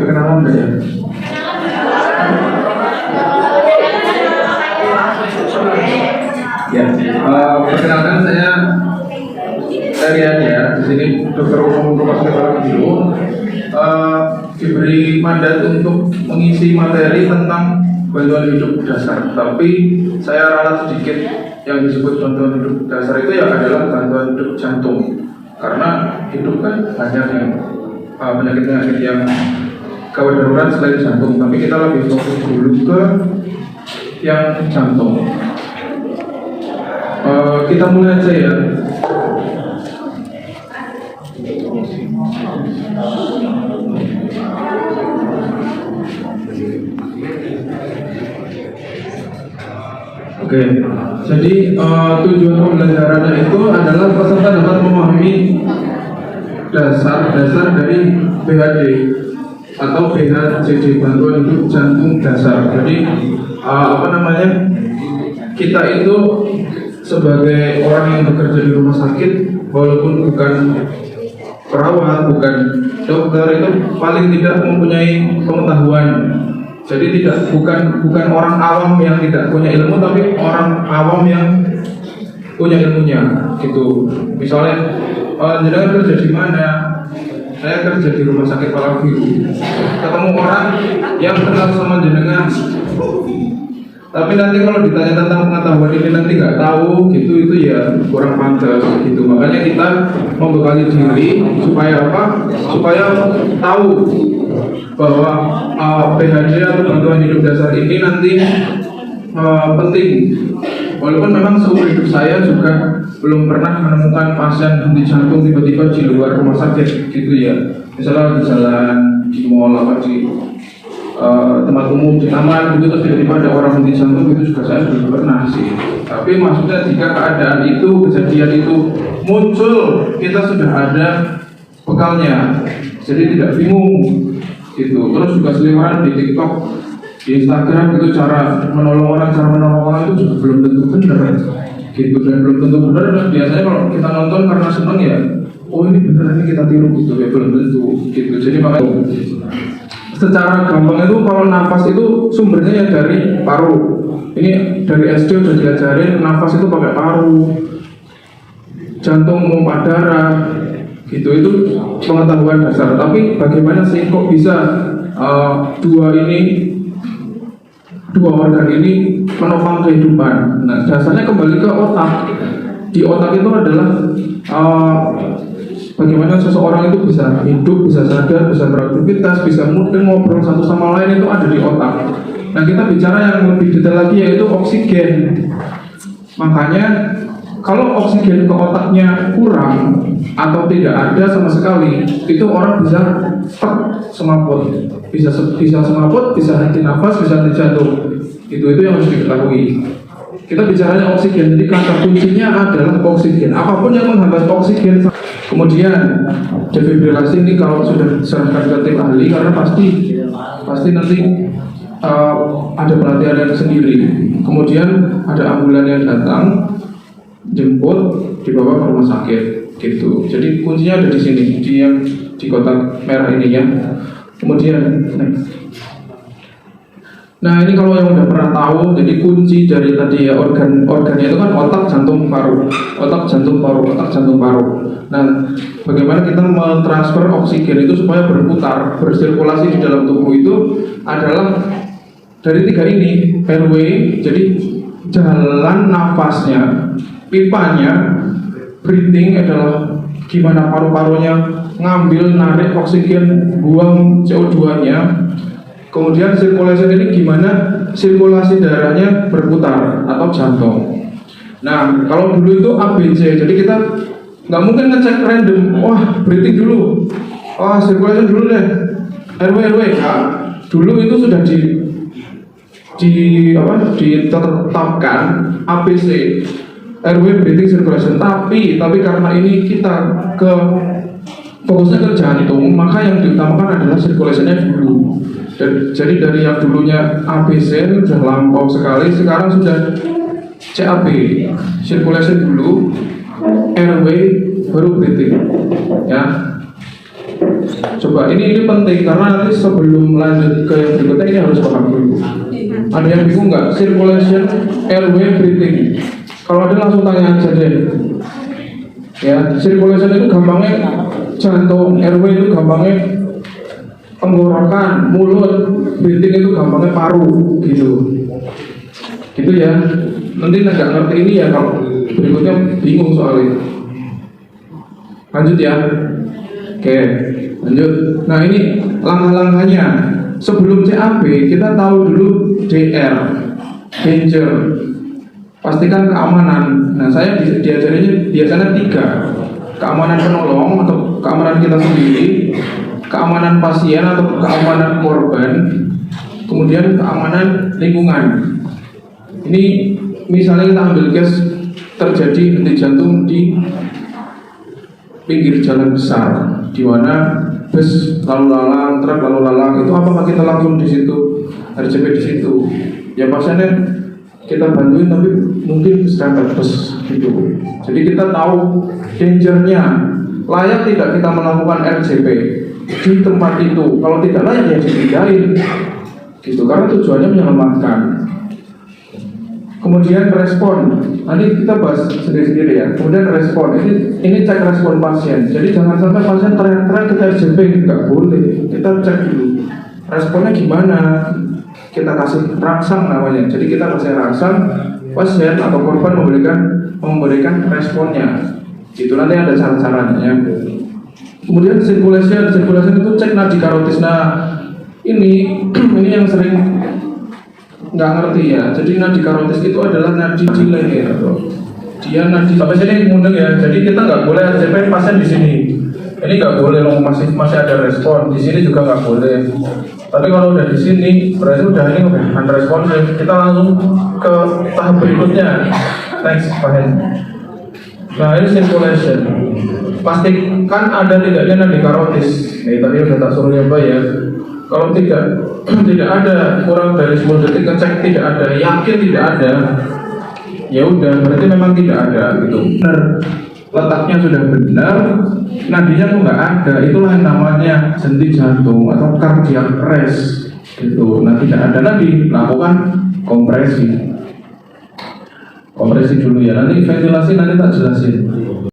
Perkenalan enggak ya? Ya, perkenalkan saya Rian ya. Di sini Dokter Umum Rumah Sakit Palang Biru diberi mandat untuk mengisi materi tentang bantuan hidup dasar. Tapi saya ralat sedikit yang disebut bantuan hidup dasar itu ya adalah bantuan hidup jantung. Karena hidup kan banyak yang penyakit-penyakit yang gawat darurat selain jantung. Tapi kita lebih fokus dulu ke yang jantung. Kita mulai aja ya. Oke, jadi tujuan pembelajarannya itu adalah peserta dapat memahami dasar dari BHD atau BHJD, bantuan hidup jantung dasar. Jadi kita itu sebagai orang yang bekerja di rumah sakit, walaupun bukan perawat, bukan dokter, itu paling tidak mempunyai pengetahuan. Jadi bukan orang awam yang tidak punya ilmu, tapi orang awam yang punya ilmunya, gitu. Misalnya, jenengan kerja di mana? Saya kerja di Rumah Sakit Palang Biru. Ketemu orang yang kenal sama jenengan, tapi nanti kalau ditanya tentang pengetahuan ini nanti nggak tahu, gitu, itu ya kurang pantas, gitu. Makanya kita membekali diri supaya apa? Supaya tahu bahwa PHD atau bantuan hidup dasar ini nanti penting. Walaupun memang seumur hidup saya juga belum pernah menemukan pasien henti jantung tiba-tiba di luar rumah sakit, gitu ya. Misalnya di jalan, di mall, apa di tempat umum, di taman, gitu, terus tiba-tiba ada orang henti jantung, itu juga saya belum pernah sih. Tapi maksudnya jika keadaan itu, kejadian itu muncul, kita sudah ada bekalnya, jadi tidak bingung, gitu. Terus juga seliweran di TikTok, di Instagram, gitu, cara menolong orang itu juga belum tentu benar, gitu. Dan belum tentu benar, dan biasanya kalau kita nonton karena seneng ya, oh ini benar, ini kita tiru, gitu, ya belum tentu, gitu. Jadi makanya secara gampang itu kalau nafas itu sumbernya ya dari paru. Ini dari SD udah diajarin nafas itu pakai paru, jantung memompa darah, gitu. Itu pengetahuan dasar. Tapi bagaimana sih kok bisa dua organ ini menopang kehidupan? Nah, dasarnya kembali ke otak. Di otak itu adalah bagaimana seseorang itu bisa hidup, bisa sadar, bisa beraktivitas, bisa mungkin ngobrol satu sama lain, itu ada di otak. Nah, kita bicara yang lebih detail lagi yaitu oksigen. Makanya kalau oksigen ke otaknya kurang atau tidak ada sama sekali, itu orang bisa semaput, bisa semaput, bisa henti nafas, bisa henti jantung. Itu yang harus diketahui. Kita bicaranya oksigen, jadi kata kuncinya adalah oksigen. Apapun yang menghambat oksigen. Kemudian defibrilasi ini kalau sudah diserahkan ke tim ahli, karena pasti nanti ada pelatihan yang sendiri. Kemudian ada ambulan yang datang, jemput, dibawa ke rumah sakit, gitu. Jadi kuncinya ada di sini, di kotak merah ini ya. Kemudian nah ini kalau yang udah pernah tahu, jadi kunci dari tadi ya organnya itu kan otak, jantung, paru. Nah, bagaimana kita mentransfer oksigen itu supaya berputar, bersirkulasi di dalam tubuh itu adalah dari tiga ini, airway, jadi jalan nafasnya, pipanya, breathing adalah gimana paru-parunya ngambil, narik oksigen, buang CO2-nya. Kemudian sirkulasi ini gimana sirkulasi darahnya berputar atau jantung. Nah, kalau dulu itu ABC, jadi kita nggak mungkin ngecek random. Wah, breathing dulu, sirkulasi dulu deh, airway. Nah, dulu itu sudah ditetapkan ABC, airway, breathing, circulation. Tapi karena ini kita fokusnya ke jantung, maka yang diutamakan adalah circulation-nya dulu. Jadi dari yang dulunya ABC sudah lampau sekali, sekarang sudah CAB, circulation dulu, airway, baru breathing, ya. Coba ini penting karena nanti sebelum lanjut ke yang berikutnya ini harus paham dulu. Ada yang bingung nggak? Circulation, airway, breathing. Kalau ada langsung tanya aja deh. Ya, circulation itu gampangnya jantung, airway itu gampangnya tenggorokan, mulut, breathing itu gampangnya paru, gitu. Gitu ya. Nanti nggak ngerti ini ya kalau berikutnya bingung soalnya. Lanjut ya. Oke, lanjut. Nah ini langkah-langkahnya. Sebelum CAP kita tahu dulu DR, danger. Pastikan keamanan. Nah saya diajarinya biasanya 3. Keamanan penolong atau keamanan kita sendiri, keamanan pasien atau keamanan korban, kemudian keamanan lingkungan. Ini misalnya kita ambil case terjadi henti jantung di pinggir jalan besar, di mana bus lalu lalang, truk lalu lalang, itu apakah kita langsung di situ, RCP di situ? Ya pasiennya kita bantuin tapi mungkin sedang bus gitu. Jadi kita tahu dangernya, layak tidak kita melakukan RCP di tempat itu. Kalau tidak layak ya dipindahin, gitu. Karena tujuannya menyelamatkan. Kemudian respon, nanti kita bahas sendiri-sendiri ya. Kemudian respon, ini cek respon pasien. Jadi jangan sampai pasien teriak-teriak kita RCP, nggak boleh. Kita cek dulu responnya gimana. Kita kasih rangsang namanya. Jadi kita kasih rangsang, pasien atau korban memberikan responnya. Itu nanti ada cara-caranya ya. Kemudian circulation itu cek nadi karotis. Nah ini yang sering nggak ngerti ya. Jadi nadi karotis itu adalah nadi di leher. Dia nadi sampai sini mudeng ya. Jadi kita nggak boleh RCP pasien di sini. Ini nggak boleh loh, masih ada respon. Di sini juga nggak boleh. Tapi kalau udah di sini berarti udah ini udah unresponsive. Kita langsung ke tahap berikutnya. Next, pasien. Nah ini circulation. Pastikan ada tidaknya nadi karotis. Tadi udah tak suruh nyoba ya. Kalau tidak ada, kurang dari 10 detik ngecek tidak ada, yakin tidak ada, ya udah berarti memang tidak ada gitu. Benar, letaknya sudah benar, nadinya tuh nggak ada, itulah yang namanya henti jantung atau cardiac arrest gitu. Nah tidak ada nadi, lakukan kompresi dulu ya. Nanti ventilasi nanti tak jelasin.